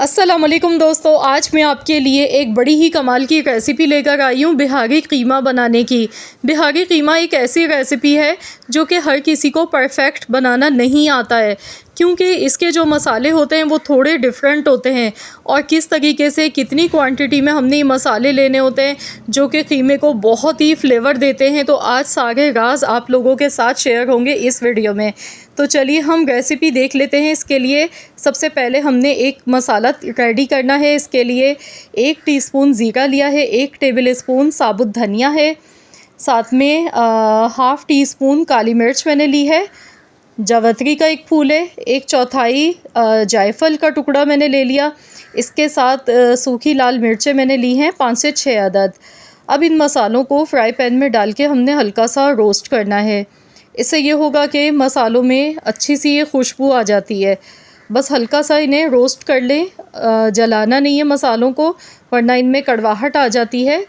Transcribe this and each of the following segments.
अस्सलामुअलैकुम दोस्तों, आज मैं आपके लिए एक बड़ी ही कमाल की रेसिपी लेकर आई हूँ बिहारी कीमा बनाने की। बिहारी कीमा एक ऐसी रेसिपी है जो कि हर किसी को परफेक्ट बनाना नहीं आता है, क्योंकि इसके जो मसाले होते हैं वो थोड़े डिफरेंट होते हैं और किस तरीके से कितनी क्वांटिटी में हमने ये मसाले लेने होते हैं जो कि कीमे को बहुत ही फ्लेवर देते हैं। तो आज सारे राज आप लोगों के साथ शेयर होंगे इस वीडियो में। तो चलिए हम रेसिपी देख लेते हैं। इसके लिए सबसे पहले हमने एक मसाला रेडी करना है। इसके लिए 1 टीस्पून ज़ीरा लिया है, 1 टेबल स्पून साबुत धनिया है, साथ में हाफ़ टी स्पून काली मिर्च मैंने ली है, जावित्री का एक फूल है, 1/4 जायफल का टुकड़ा मैंने ले लिया। इसके साथ सूखी लाल मिर्चें मैंने ली हैं 5 से 6 अदद। अब इन मसालों को फ्राई पैन में डाल के हमने हल्का सा रोस्ट करना है। इससे ये होगा कि मसालों में अच्छी सी ये खुशबू आ जाती है। बस हल्का सा इन्हें रोस्ट कर लें, जलाना नहीं है मसालों को, वरना इनमें कड़वाहट आ जाती है।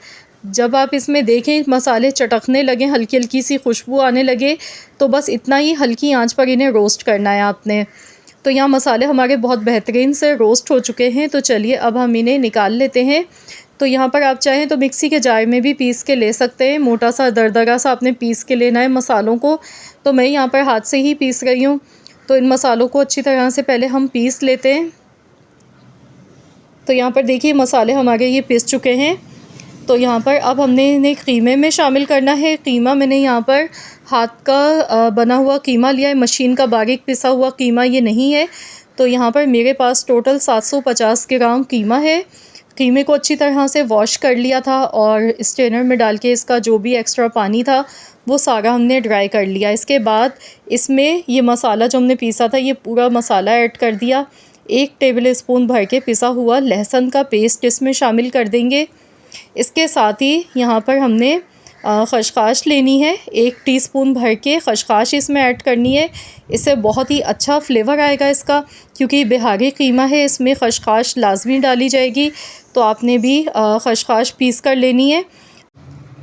जब आप इसमें देखें मसाले चटकने लगें, हल्की हल्की सी खुशबू आने लगे, तो बस इतना ही हल्की आंच पर इन्हें रोस्ट करना है आपने। तो यहाँ मसाले हमारे बहुत बेहतरीन से रोस्ट हो चुके हैं। तो चलिए अब हम इन्हें निकाल लेते हैं। तो यहाँ पर आप चाहें तो मिक्सी के जार में भी पीस के ले सकते हैं। मोटा सा दरदरा सा आपने पीस के लेना है मसालों को। तो मैं यहाँ पर हाथ से ही पीस रही हूँ। तो इन मसालों को अच्छी तरह से पहले हम पीस लेते हैं। तो यहाँ पर देखिए मसाले हमारे ये पीस चुके हैं। तो यहाँ पर अब हमने इन्हें कीमे में शामिल करना है। कीमा मैंने यहाँ पर हाथ का बना हुआ कीमा लिया है, मशीन का बारीक पिसा हुआ कीमा ये नहीं है। तो यहाँ पर मेरे पास टोटल 750 ग्राम कीमा है। कीमे को अच्छी तरह से वॉश कर लिया था और स्ट्रेनर में डाल के इसका जो भी एक्स्ट्रा पानी था वो सारा हमने ड्राई कर लिया। इसके बाद इसमें ये मसाला जो हमने पीसा था ये पूरा मसाला ऐड कर दिया। 1 टेबल स्पून भर के पिसा हुआ लहसुन का पेस्ट इसमें शामिल कर देंगे। इसके साथ ही यहाँ पर हमने खसखस लेनी है, 1 टीस्पून भर के खसखस इसमें ऐड करनी है। इससे बहुत ही अच्छा फ्लेवर आएगा इसका, क्योंकि बिहारी कीमा है, इसमें खसखस लाजमी डाली जाएगी। तो आपने भी खसखस पीस कर लेनी है।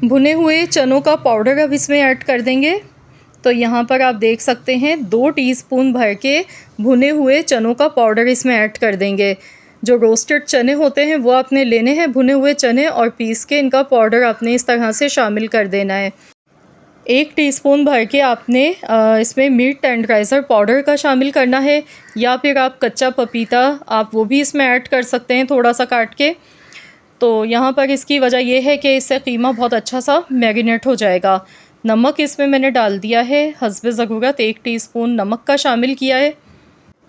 भुने हुए चनों का पाउडर अब इसमें ऐड कर देंगे। तो यहाँ पर आप देख सकते हैं 2 टीस्पून भर के भुने हुए चनों का पाउडर इसमें ऐड कर देंगे। जो रोस्टेड चने होते हैं वो आपने लेने हैं, भुने हुए चने, और पीस के इनका पाउडर आपने इस तरह से शामिल कर देना है। 1 टीस्पून भर के आपने इसमें मीट टेंडराइज़र पाउडर का शामिल करना है, या फिर आप कच्चा पपीता आप वो भी इसमें ऐड कर सकते हैं थोड़ा सा काट के। तो यहाँ पर इसकी वजह यह है कि इससे कीमा बहुत अच्छा सा मैरिनेट हो जाएगा। नमक इसमें मैंने डाल दिया है हस्बे ज़रूरत, 1 टीस्पून नमक का शामिल किया है।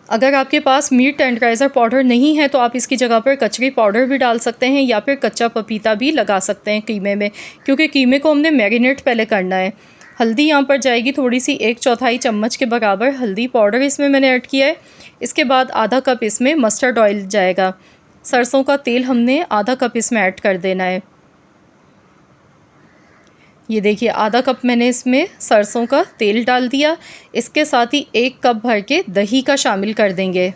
अगर आपके पास मीट टेंडराइज़र पाउडर नहीं है तो आप इसकी जगह पर कचरी पाउडर भी डाल सकते हैं, या फिर कच्चा पपीता भी लगा सकते हैं कीमे में, क्योंकि कीमे को हमने मैरिनेट पहले करना है। हल्दी यहाँ पर जाएगी थोड़ी सी, 1/4 चम्मच के बराबर हल्दी पाउडर इसमें मैंने ऐड किया है। इसके बाद आधा कप इसमें मस्टर्ड ऑयल जाएगा। सरसों का तेल हमने आधा कप इसमें ऐड कर देना है। ये देखिए आधा कप मैंने इसमें सरसों का तेल डाल दिया। इसके साथ ही 1 कप भर के दही का शामिल कर देंगे।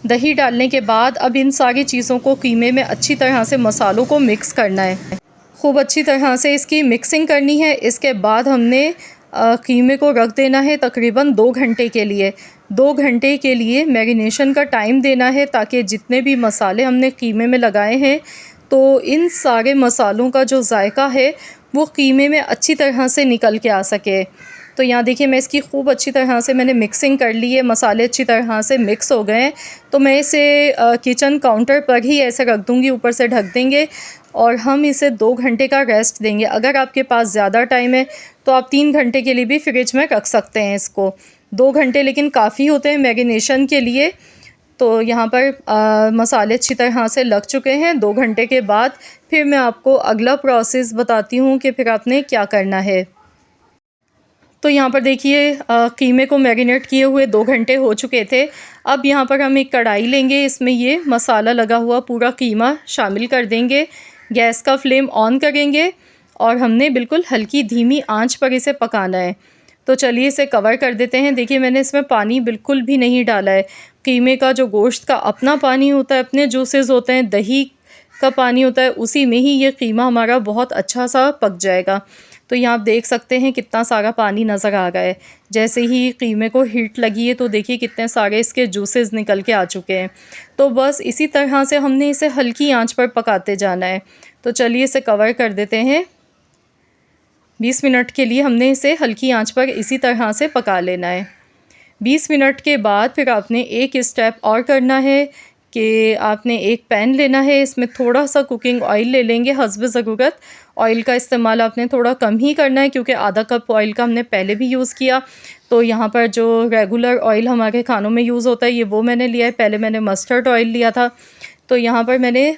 दही डालने के बाद अब इन सारी चीज़ों को कीमे में अच्छी तरह से मसालों को मिक्स करना है। खूब अच्छी तरह से इसकी मिक्सिंग करनी है। इसके बाद हमने कीमे को रख देना है तकरीबन 2 घंटे के लिए। 2 घंटे के लिए मैरिनेशन का टाइम देना है, ताकि जितने भी मसाले हमने कीमे में लगाए हैं तो इन सारे मसालों का जो जायका है वो कीमे में अच्छी तरह से निकल के आ सके। तो यहाँ देखिए मैं इसकी खूब अच्छी तरह से मैंने मिक्सिंग कर ली है। मसाले अच्छी तरह से मिक्स हो गए हैं। तो मैं इसे किचन काउंटर पर ही ऐसे रख दूँगी, ऊपर से ढक देंगे और हम इसे 2 घंटे का रेस्ट देंगे। अगर आपके पास ज़्यादा टाइम है तो आप 3 घंटे के लिए भी फ्रिज में रख सकते हैं इसको। 2 घंटे लेकिन काफ़ी होते हैं मैरिनेशन के लिए। तो यहाँ पर मसाले अच्छी तरह से लग चुके हैं। 2 घंटे के बाद फिर मैं आपको अगला प्रोसेस बताती हूँ कि फिर आपने क्या करना है। तो यहाँ पर देखिए कीमे को मैरिनेट किए हुए 2 घंटे हो चुके थे। अब यहाँ पर हम एक कढ़ाई लेंगे, इसमें ये मसाला लगा हुआ पूरा कीमा शामिल कर देंगे। गैस का फ्लेम ऑन करेंगे और हमने बिल्कुल हल्की धीमी आंच पर इसे पकाना है। तो चलिए इसे कवर कर देते हैं। देखिए मैंने इसमें पानी बिल्कुल भी नहीं डाला है। कीमे का जो गोश्त का अपना पानी होता है, अपने जूसेस होते हैं, दही का पानी होता है, उसी में ही ये कीमा हमारा बहुत अच्छा सा पक जाएगा। तो यहाँ आप देख सकते हैं कितना सारा पानी नज़र आ गया है। जैसे ही कीमे को हीट लगी है तो देखिए कितने सारे इसके जूसेस निकल के आ चुके हैं। तो बस इसी तरह से हमने इसे हल्की आंच पर पकाते जाना है। तो चलिए इसे कवर कर देते हैं। 20 मिनट के लिए हमने इसे हल्की आंच पर इसी तरह से पका लेना है। 20 मिनट के बाद फिर आपने एक स्टेप और करना है कि आपने एक पैन लेना है, इसमें थोड़ा सा कुकिंग ऑयल ले लेंगे हस्ब ज़रूरत। ऑयल का इस्तेमाल आपने थोड़ा कम ही करना है क्योंकि आधा कप ऑयल का हमने पहले भी यूज़ किया। तो यहाँ पर जो रेगुलर ऑयल हमारे खानों में यूज़ होता है ये वो मैंने लिया है। पहले मैंने मस्टर्ड ऑयल लिया था। तो यहाँ पर मैंने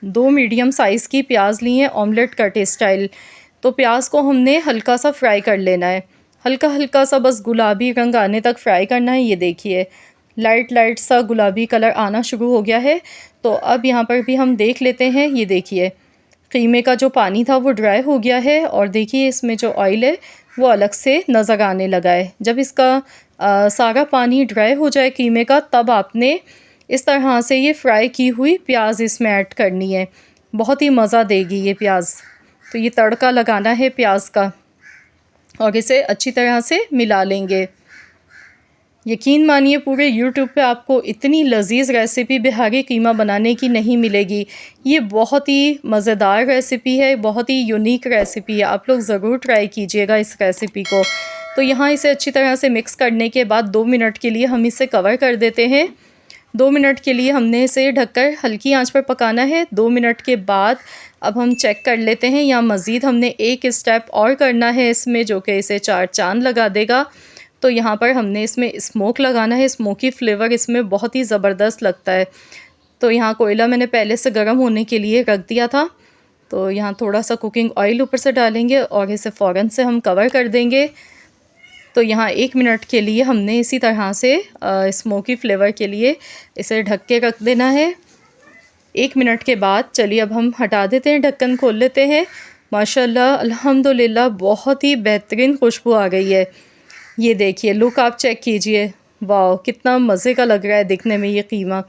2 मीडियम साइज़ की प्याज ली हैं ऑमलेट कट स्टाइल। तो प्याज को हमने हल्का सा फ्राई कर लेना है, हल्का हल्का सा बस गुलाबी रंग आने तक फ्राई करना है। ये देखिए लाइट सा गुलाबी कलर आना शुरू हो गया है। तो अब यहाँ पर भी हम देख लेते हैं। ये देखिए कीमे का जो पानी था वो ड्राई हो गया है और देखिए इसमें जो ऑयल है वो अलग से नज़र आने लगा है। जब इसका सारा पानी ड्राई हो जाए कीमे का, तब आपने इस तरह से ये फ्राई की हुई प्याज इसमें ऐड करनी है। बहुत ही मज़ा देगी ये प्याज। तो ये तड़का लगाना है प्याज का और इसे अच्छी तरह से मिला लेंगे। यकीन मानिए पूरे यूट्यूब पे आपको इतनी लजीज़ रेसिपी बिहारी कीमा बनाने की नहीं मिलेगी। ये बहुत ही मज़ेदार रेसिपी है, बहुत ही यूनिक रेसिपी है। आप लोग ज़रूर ट्राई कीजिएगा इस रेसिपी को। तो यहाँ इसे अच्छी तरह से मिक्स करने के बाद 2 मिनट के लिए हम इसे कवर कर देते हैं। 2 मिनट के लिए हमने इसे ढककर हल्की आंच पर पकाना है। 2 मिनट के बाद अब हम चेक कर लेते हैं। यहाँ मज़ीद हमने एक स्टेप और करना है इसमें, जो कि इसे 4 चांद लगा देगा। तो यहाँ पर हमने इसमें स्मोक लगाना है। स्मोकी फ्लेवर इसमें बहुत ही ज़बरदस्त लगता है। तो यहाँ कोयला मैंने पहले से गर्म होने के लिए रख दिया था। तो यहाँ थोड़ा सा कुकिंग ऑयल ऊपर से डालेंगे और इसे फ़ौरन से हम कवर कर देंगे। तो यहाँ 1 मिनट के लिए हमने इसी तरह से स्मोकी फ्लेवर के लिए इसे ढक के रख देना है। 1 मिनट के बाद चलिए अब हम हटा देते हैं, ढक्कन खोल लेते हैं। माशाल्लाह अल्हम्दुलिल्लाह बहुत ही बेहतरीन खुशबू आ गई है। ये देखिए लुक आप चेक कीजिए, वाह कितना मज़े का लग रहा है दिखने में ये कीमा।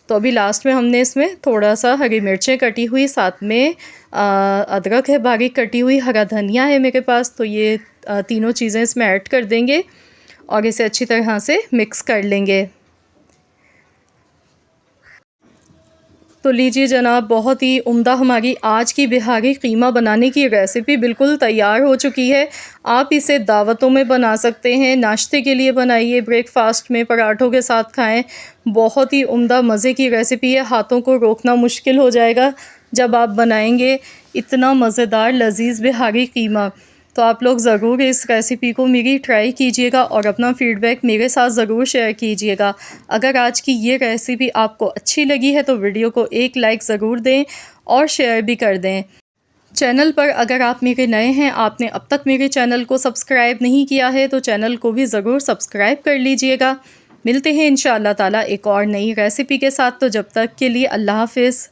तो अभी लास्ट में हमने इसमें थोड़ा सा हरी मिर्चें कटी हुई, साथ में अदरक है बारीक कटी हुई, हरा धनिया है मेरे पास। तो ये तीनों चीज़ें इसमें ऐड कर देंगे और इसे अच्छी तरह से मिक्स कर लेंगे। तो लीजिए जनाब, बहुत ही उम्दा हमारी आज की बिहारी कीमा बनाने की रेसिपी बिल्कुल तैयार हो चुकी है। आप इसे दावतों में बना सकते हैं, नाश्ते के लिए बनाइए, ब्रेकफास्ट में पराठों के साथ खाएं। बहुत ही उम्दा मज़े की रेसिपी है, हाथों को रोकना मुश्किल हो जाएगा जब आप बनाएंगे इतना मज़ेदार लजीज़ बिहारी कीमा। तो आप लोग ज़रूर इस रेसिपी को मेरी ट्राई कीजिएगा और अपना फ़ीडबैक मेरे साथ ज़रूर शेयर कीजिएगा। अगर आज की ये रेसिपी आपको अच्छी लगी है तो वीडियो को एक लाइक ज़रूर दें और शेयर भी कर दें। चैनल पर अगर आप मेरे नए हैं, आपने अब तक मेरे चैनल को सब्सक्राइब नहीं किया है तो चैनल को भी ज़रूर सब्सक्राइब कर लीजिएगा। मिलते हैं इंशाअल्लाह ताला एक और नई रेसिपी के साथ। तो जब तक के लिए अल्लाह हाफ़िज़।